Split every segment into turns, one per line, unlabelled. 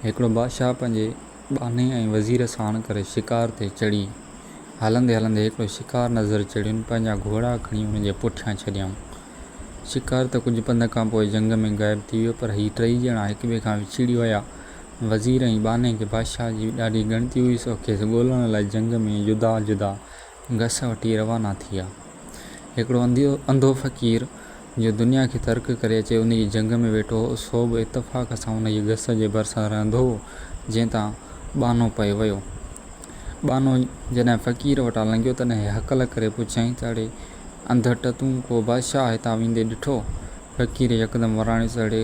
हिकिड़ो बादशाह पंहिंजे बाने ऐं वज़ीर साण करे शिकार ते चढ़ी। हलंदे हलंदे हिकिड़ो शिकार नज़र चढ़ियुनि, पंहिंजा घोड़ा खणी हुन जे पुठियां छॾियऊं। शिकार त कुझु पंध खां पोइ जंग में ग़ाइबु थी वियो, पर हीअ टई ॼणा हिक ॿिए खां विछड़ी विया। वज़ीर ऐं बाने खे बादशाह जी ॾाढी ॻणती हुई, सो खेसि ॻोल्हण लाइ जंग में जुदा जुदा गस वठी रवाना थिया। हिकिड़ो अंधो फ़क़ीर जो दुनिया खे तर्क करे अचे उन जी जंग में वेठो हो, सो बि इतफ़ाक़ सां उन जी गस जे भरिसां रहंदो हो जंहिं तां बानो पए वियो। बानो जॾहिं फ़क़ीर वटां लंघियो तॾहिं हकल करे पुछियईं त अड़े अंधट, तूं को बादशाह हितां वेंदे ॾिठो? फ़क़ीर यकदमि वराणे चढ़े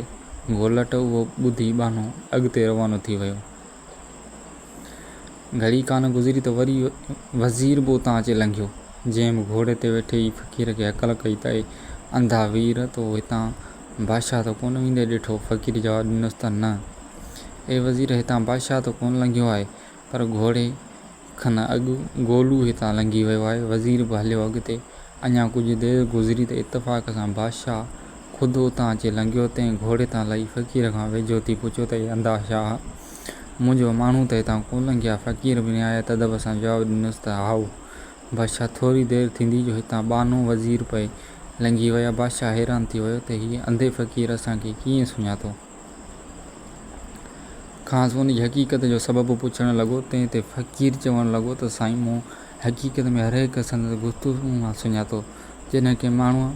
ॻोल्हट। उहो ॿुधी बानो अॻिते रवानो थी वियो। घड़ी कान गुज़री त वरी वज़ीर बि उतां अची लंघियो, जंहिं बि घोड़े ते वेठे ई फ़क़ीर खे हकल कई त अंधा वीर, तो हितां बादशाह त कोन वेंदे ॾिठो? फ़क़ीर जवाबु ॾिनोसि त न ए वज़ीर, हितां बादशाह त कोन लंघियो आहे, पर घोड़े खन अॻु गोलू हितां लंघी वियो आहे। वज़ीर बि हलियो अॻिते। अञा कुझु देरि गुज़री त इतफ़ाक़ सां बादशाह ख़ुदि उतां अची लंघियो। तंहिं घोड़े तां लही फ़क़ीर खां वेझो थी पुछियो त अंधा शाह, मुंहिंजो माण्हू त हितां कोन लंघिया? फ़क़ीर बि निहायत अदब सां जवाबु ॾिनोसि त हाओ बादशाह, थोरी देरि थींदी जो हितां बानो वज़ीर पए लंघी विया। बादशाह हैरान थी वियो त हीअ अंधे फ़क़ीर असांखे कीअं सुञातो। खांसि उन जी हक़ीक़त जो सबबु पुछणु लॻो। तंहिं ते फ़क़ीर चवणु लॻो त साईं, मूं हक़ीक़त में हर हिकु संदसि गुफ़्तगू मां सुञातो। जॾहिं कंहिं माण्हूअ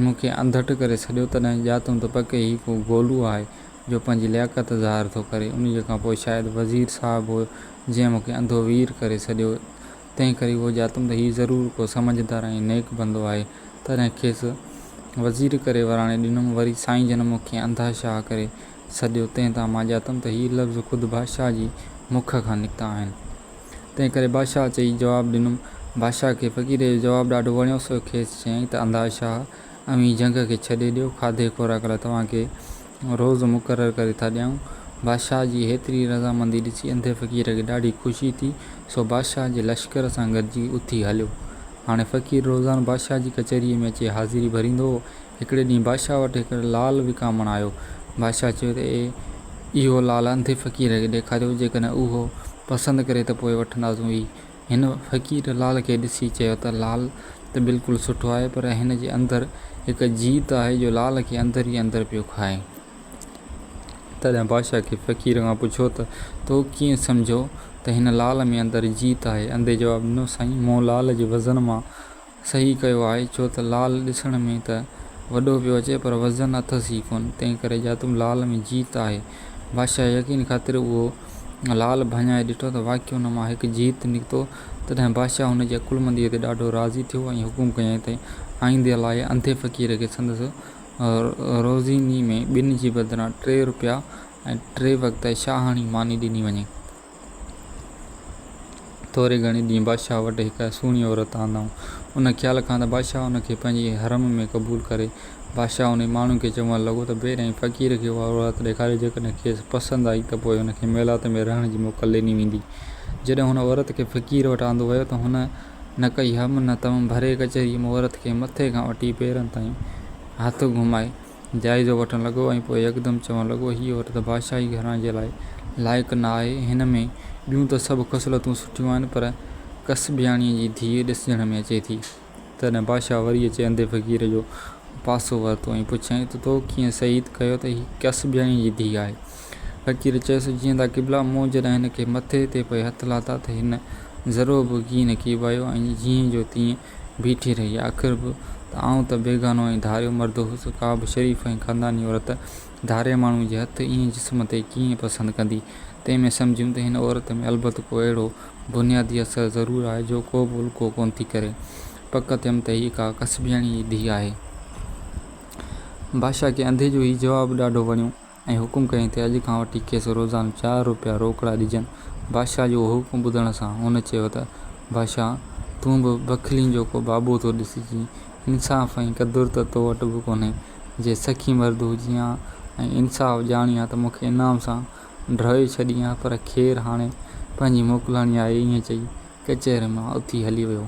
मूंखे अंधट करे छॾियो तॾहिं ॼातुमि त पके ही को गोलू आहे जो पंहिंजी लियाक़त ज़ाहिर थो करे। उन खां पोइ शायदि वज़ीर साहिबु हो जंहिं मूंखे अंधो वीर करे छॾियो। तंहिं करे उहो ॼातुमि त हीउ ज़रूरु को समझदार ऐं नेक बंदो आहे, तॾहिं खेसि वज़ीर करे वराणे ॾिनुमि। वरी साईं जन मूंखे अंधा शाह करे छॾियो, तंहिं तां मां ॼातुमि त हीअ लफ़्ज़ ख़ुदि बादशाह जी मुख खां निकिता आहिनि। तंहिं करे बादशाह चई जवाबु ॾिनुमि। बादशाह खे फ़क़ीर जो जवाबु ॾाढो वणियो, सो खेसि चयईं त अंधा शाह, अव्हीं जंग खे छॾे ॾियो। खाधे खुराक लाइ तव्हांखे रोज़ु मुक़ररु करे था ॾियूं। बादशाह जी हेतिरी रज़ामंदी ॾिसी अंधे फ़क़ीर खे ॾाढी ख़ुशी थी, सो बादशाह जे लश्कर सां गॾिजी उथी हलियो। हाणे फ़क़ीर रोज़ानो बादशाह जी कचहरीअ में अची हाज़िरी भरींदो हो। हिकिड़े ॾींहुं बादशाह वटि हिकिड़ो लाल विकामण आयो। बादशाह चयो त इहो लाल अंधे फ़क़ीर खे ॾेखारियो, जेकॾहिं उहो पसंदि करे त पोइ वठंदासूं ई। हिन फ़क़ीर लाल खे ॾिसी चयो त लाल त बिल्कुलु सुठो आहे, पर हिन जे अंदरि हिकु जीत आहे जो लाल खे अंदरि ई अंदरि पियो खाए। तॾहिं बादशाह खे फ़क़ीर खां पुछियो त तो कीअं सम्झो त हिन लाल में अंदरि जीत आहे? अंधे जवाबु ॾिनो, साईं, मूं लाल जे वज़न मां सही कयो आहे, छो त लाल ॾिसण में त वॾो पियो अचे, पर वज़न अथसि ई कोन, तंहिं करे ॼातुमि लाल में जीत आहे। बादशाह यकीन ख़ातिर उहो लाल भञाए ॾिठो त वाक़ई हुन मां हिकु जीत निकितो। तॾहिं बादशाह हुन जी अकुलमंदीअ ते ॾाढो राज़ी थियो ऐं हुकुम कयईं त आईंदे लाइ अंधे फ़क़ीर खे संदसि रोज़ीनी में 2 जे बदिरां 3 रुपया ऐं 3 वक़्त शाहाणी मानी ॾिनी वञे। थोरे घणे ॾींहं बादशाह वटि हिकु सुहिणी औरत आंदऊं। उन ख़्याल खां त बादशाह हुन खे पंहिंजे हरम में क़बूल करे। बादशाह उन माण्हू खे चवणु लॻो त पहिरियों फ़क़ीर खे उहा औरत ॾेखारे, जेकॾहिं खेसि पसंदि आई त पोइ हुनखे महिलात में रहण जी मोकल ॾिनी वेंदी। जॾहिं हुन औरत खे फ़क़ीर वटि आंदो वियो त हुन न कई हम न तम भरे कचहरीअ में औरत खे मथे खां वठी पेरनि ताईं हथ घुमाए जाइज़ो वठणु लॻो ऐं पोइ यकदमि चवणु लॻो, हीअ औरत बादशाही घराणे जे लाइक़ु न आहे। हिन में ॿियूं त सभु ख़ुसलतूं सुठियूं आहिनि, पर कसबियाणीअ जी धीअ ॾिसण में अचे थी। तॾहिं बादशाह वरी अची अंधे फ़क़ीर जो पासो वरितो ऐं पुछियईं त तो कीअं सईद कयो त हीअ कसबियाणीअ जी धीअ आहे? फ़क़ीर चयुसि, जीअं त क़िबला, मूं जॾहिं हिन खे मथे ते पोइ हथ लाथा त हिन ज़रो बि कीअं न की वियो ऐं जीअं जो तीअं बीठी रही। आख़िर बि त आउं त बेगानो ऐं धारियो मर्द हुउसि। का बि शरीफ़ ऐं ख़ानदानी औरत धारिये माण्हू जे हथ ईअं जिस्म ते कीअं पसंदि कंदी? तंहिं में सम्झियुमि त हिन औरत में अलबत को अहिड़ो बुनियादी असरु ज़रूरु आहे जो को बि उल्को कोन थी करे। पक थियमि त हीअ का कसबियाणीअ जी धीअ आहे। बादशाह खे अंधे जो हीउ जवाबु ॾाढो वणियो ऐं हुकुम कयईं त अॼु खां वठी खेसि रोज़ानो 4 रुपया रोकड़ा ॾिजनि। बादशाह जो हुकुम ॿुधण सां हुन चयो त बादशाह, तूं बि बखिलिन जो को बाबू थो ॾिसिजीं। इंसाफ़ ऐं क़दुरु त तो वटि बि कोन्हे। जे सखी मर्द हुजी हा ऐं इंसाफ़ ॼाणी हा त मूंखे इनाम सां ड्राहे छॾी हा, पर ख़ैरु हाणे पंहिंजी मोकिलाणी आहे, ईअं चई कचहरी मां उथी हली वियो।